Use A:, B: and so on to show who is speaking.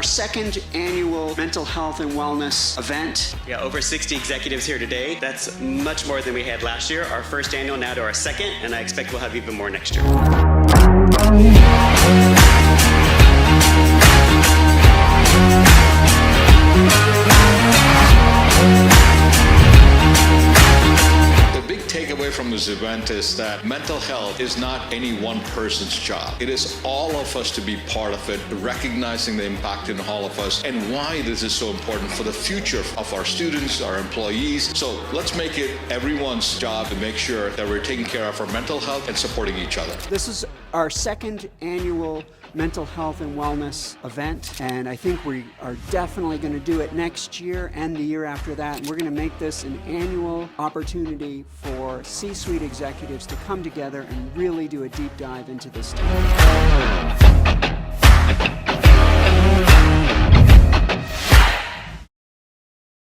A: our second annual mental health and wellness event.
B: Yeah, over 60 executives here today. That's much more than we had last year. Our first annual, now to our second, and I expect we'll have even more next year.
C: Takeaway from this event is that mental health is not any one person's job. It is all of us to be part of it, recognizing the impact in all of us and why this is so important for the future of our students, our employees. So let's make it everyone's job to make sure that we're taking care of our mental health and supporting each other.
A: This is our second annual mental health and wellness event, and I think we are definitely going to do it next year and the year after that, and we're going to make this an annual opportunity for C-suite executives to come together and really do a deep dive into this topic.